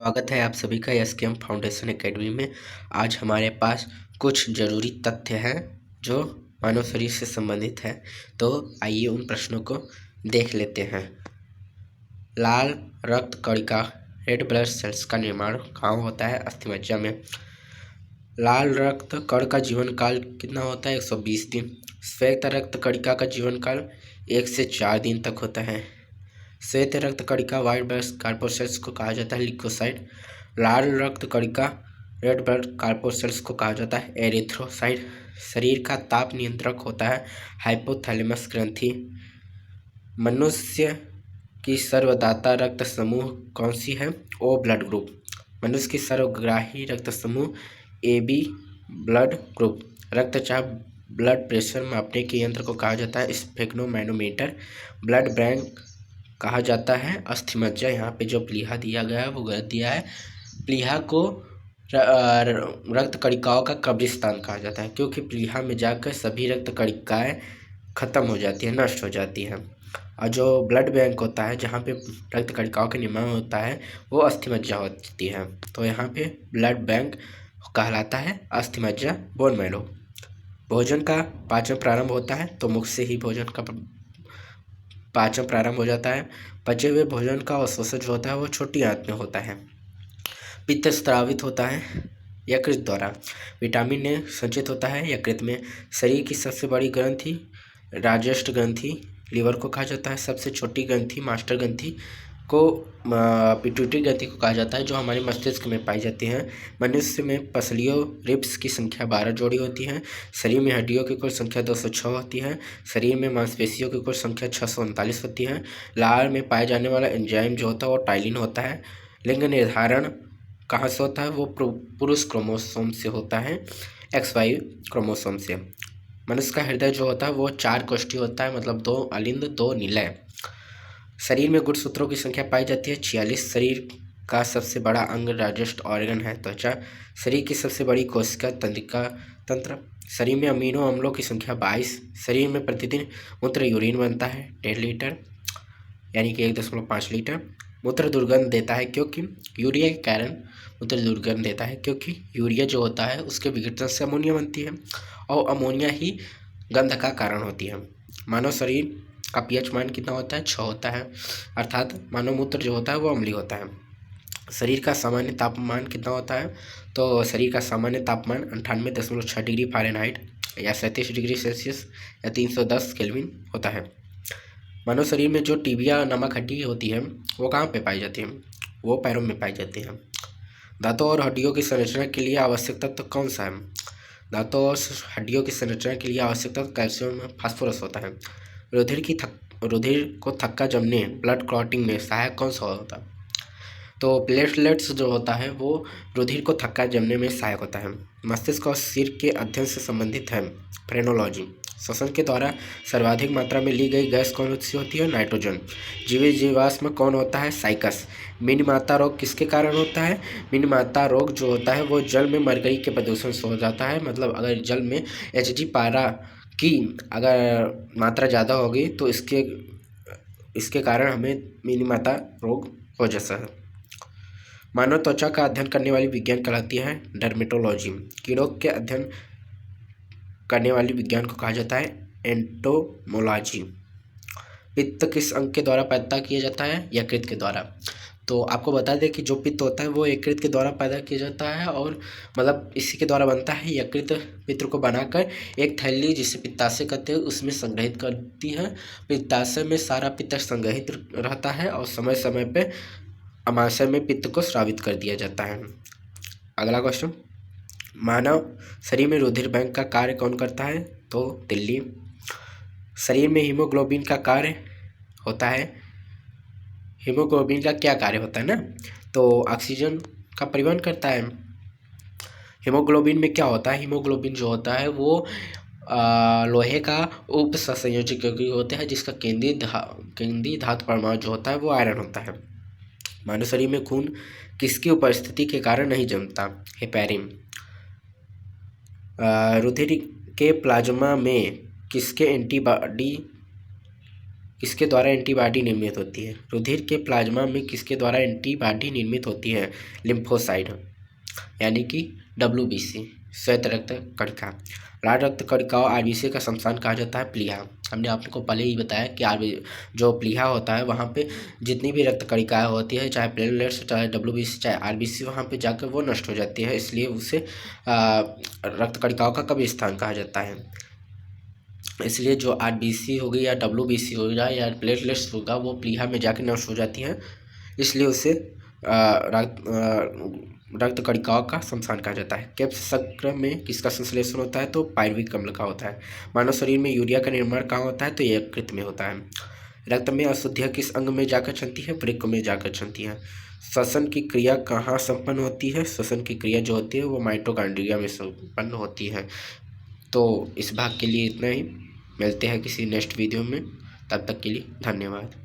स्वागत है आप सभी का एसकेएम फाउंडेशन एकेडमी में। आज हमारे पास कुछ जरूरी तथ्य हैं जो मानव शरीर से संबंधित है। तो आइए उन प्रश्नों को देख लेते हैं। लाल रक्त कणिका रेड ब्लड सेल्स का निर्माण कहाँ होता है? अस्थिमज्जा में। लाल रक्त कण का जीवन काल कितना होता है? 120 दिन। श्वेत रक्त कणिका का जीवन काल 1 से 4 दिन तक होता है। श्वेत रक्त कणिका व्हाइट ब्लड कार्पोसेल्स को कहा जाता है ल्यूकोसाइट। लाल रक्त कणिका रेड ब्लड कार्पोसेल्स को कहा जाता है एरिथ्रोसाइट। शरीर का ताप नियंत्रक होता है हाइपोथैलेमस ग्रंथि। मनुष्य की सर्वदाता रक्त समूह कौन सी है? O blood group. मनुष्य की सर्वग्राही रक्त समूह ए बी ब्लड ग्रुप। रक्तचाप ब्लड प्रेशर मापने के यंत्र को कहा जाता है स्फेग्नोमैनोमीटर। ब्लड बैंक कहा जाता है अस्थिमज्जा। यहाँ पे जो प्लीहा दिया गया है वो गलत दिया है। प्लीहा को रक्त कणिकाओं का कब्रिस्तान कहा जाता है, क्योंकि प्लीहा में जाकर सभी रक्त कणिकाएं खत्म हो जाती है, नष्ट हो जाती है। और जो ब्लड बैंक होता है, जहाँ पे रक्त कणिकाओं का निर्माण होता है, वो अस्थिमज्जा होती है। तो यहाँ पे ब्लड बैंक कहलाता है अस्थिमज्जा, बोन मैरो। भोजन का पाचन प्रारंभ होता है तो मुख से ही भोजन का पाचन प्रारंभ हो जाता है। पचे हुए भोजन का अवशोषण जो होता है वो छोटी आंत में होता है। पित्त स्रावित होता है यकृत द्वारा। विटामिन ए संचित होता है यकृत में। शरीर की सबसे बड़ी ग्रंथि राजस्थ ग्रंथि लीवर को कहा जाता है। सबसे छोटी ग्रंथि मास्टर ग्रंथि को पिट्यूटरी ग्रंथि को कहा जाता है, जो हमारे मस्तिष्क में पाई जाती हैं। मनुष्य में पसलियों रिब्स की संख्या 12 जोड़ी होती है। शरीर में हड्डियों की कुल संख्या 206 होती है। शरीर में मांसपेशियों की कुल संख्या 639 होती है। लार में पाए जाने वाला एंजाइम जो होता है वो टाइलिन होता है। लिंग निर्धारण कहाँ से होता है? वो पुरुष क्रोमोसोम से होता है, XY क्रोमोसोम से। मनुष्य का हृदय जो होता है वो 4 कोष्ठी होता है, मतलब 2 अलिंद 2 निलय। शरीर में गुणसूत्रों की संख्या पाई जाती है 46। शरीर का सबसे बड़ा अंग डाइजेस्ट ऑर्गन है त्वचा। शरीर की सबसे बड़ी कोशिका तंत्रिका तंत्र। शरीर में अमीनो अम्लों की संख्या 22। शरीर में प्रतिदिन मूत्र यूरिन बनता है 1.5 लीटर, यानी कि 1.5 लीटर। मूत्र दुर्गंध देता है क्योंकि यूरिया के कारण मूत्र दुर्गंध देता है, क्योंकि यूरिया जो होता है उसके विघटन से अमोनिया बनती है और अमोनिया ही गंध का कारण होती है। मानव शरीर का पीएच मान कितना होता है? 6 होता है, अर्थात मानव मूत्र जो होता है वो अम्लीय होता है। शरीर का सामान्य तापमान कितना होता है? तो शरीर का सामान्य तापमान 98.6 डिग्री फ़ारेनहाइट या 37 डिग्री सेल्सियस या 310 केल्विन होता है। मानव शरीर में जो टिबिया नामक हड्डी होती है वो कहाँ पे पाई जाती है? वो पैरों में पाई जाती है। दांतों और हड्डियों की संरचना के लिए आवश्यक तत्व कौन सा है? दांतों और हड्डियों की संरचना के लिए आवश्यक तत्व कैल्शियम फास्फोरस होता है। रुधिर को थक्का जमने ब्लड क्लॉटिंग में सहायक कौन सा होता है? तो प्लेटलेट्स जो होता है वो रुधिर को थक्का जमने में सहायक होता है। मस्तिष्क और सिर के अध्ययन से संबंधित है फ्रेनोलॉजी। श्वसन के द्वारा सर्वाधिक मात्रा में ली गई गैस कौन सी होती है? नाइट्रोजन। जीवाश्म कौन होता है? साइकस। मिनीमाता रोग किसके कारण होता है? मिनीमाता रोग जो होता है वो जल में मरकरी के प्रदूषण से हो जाता है। मतलब अगर जल में HG पारा की अगर मात्रा ज़्यादा होगी तो इसके कारण हमें मिनीमाता रोग हो जाता है। मानव त्वचा का अध्ययन करने वाली विज्ञान कहलाती है डर्मेटोलॉजी। कीड़ों के अध्ययन करने वाली विज्ञान को कहा जाता है एंटोमोलॉजी। पित्त किस अंग के द्वारा पैदा किया जाता है? यकृत के द्वारा। तो आपको बता दें कि जो पित्त होता है वो यकृत के द्वारा पैदा किया जाता है, और मतलब इसी के द्वारा बनता है। यकृत पित्त को बनाकर एक थैली जिसे पित्ताशय कहते हैं उसमें संग्रहित करती है। पित्ताशय में सारा पित्त संग्रहित रहता है और समय समय पे अमाशय में पित्त को स्रावित कर दिया जाता है। अगला क्वेश्चन, मानव शरीर में रुधिर बैंक का कार्य कौन करता है? तो तिल्ली। शरीर में हीमोग्लोबिन का कार्य होता है। हीमोग्लोबिन का क्या कार्य होता है ना? तो ऑक्सीजन का परिवहन करता है। हीमोग्लोबिन में क्या होता है? हीमोग्लोबिन जो होता है वो लोहे का उप सहसंयोजक यौगिक होता है, जिसका केंद्रीय धातु परमाणु जो होता है वो आयरन होता है। मानव शरीर में खून किसकी उपस्थिति के कारण नहीं जमता? हेपेरिन। रुधिर के प्लाज्मा में किसके एंटीबॉडी किसके द्वारा एंटीबॉडी निर्मित होती है? रुधिर के प्लाज्मा में किसके द्वारा एंटीबॉडी निर्मित होती है? लिम्फोसाइट यानी कि WBC, श्वेत रक्त कणिका। लाल रक्त कणिकाओं RBC का शमशान कहा जाता है प्लीहा। हमने आपको पहले ही बताया कि जो प्लीहा होता है वहाँ पे जितनी भी रक्त कणिकाएँ होती है, चाहे प्लेटलेट्स, चाहे WBC, चाहे RBC, वहाँ पे जाकर वो नष्ट हो जाती है, इसलिए उसे रक्त कणिकाओं का कब्र स्थान कहा जाता है। इसलिए जो RBC होगी या WBC होगा या प्लेटलेट्स होगा वो प्लीहा में जाकर नष्ट हो जाती है, इसलिए उसे रक्त कणिकाओं का शमशान कहा जाता है। केब्स चक्र में किसका संश्लेषण होता है? तो पायरुविक अम्ल का होता है। मानव शरीर में यूरिया का निर्माण कहाँ होता है? तो यकृत में होता है। रक्त में अशुद्धियाँ किस अंग में जाकर छनती है? वृक्क में जाकर छनती है। श्वसन की क्रिया कहाँ संपन्न होती है? श्वसन की क्रिया जो होती है वो माइटोकॉन्ड्रिया में संपन्न होती है। तो इस भाग के लिए इतना ही, मिलते हैं किसी नेक्स्ट वीडियो में, तब तक के लिए धन्यवाद।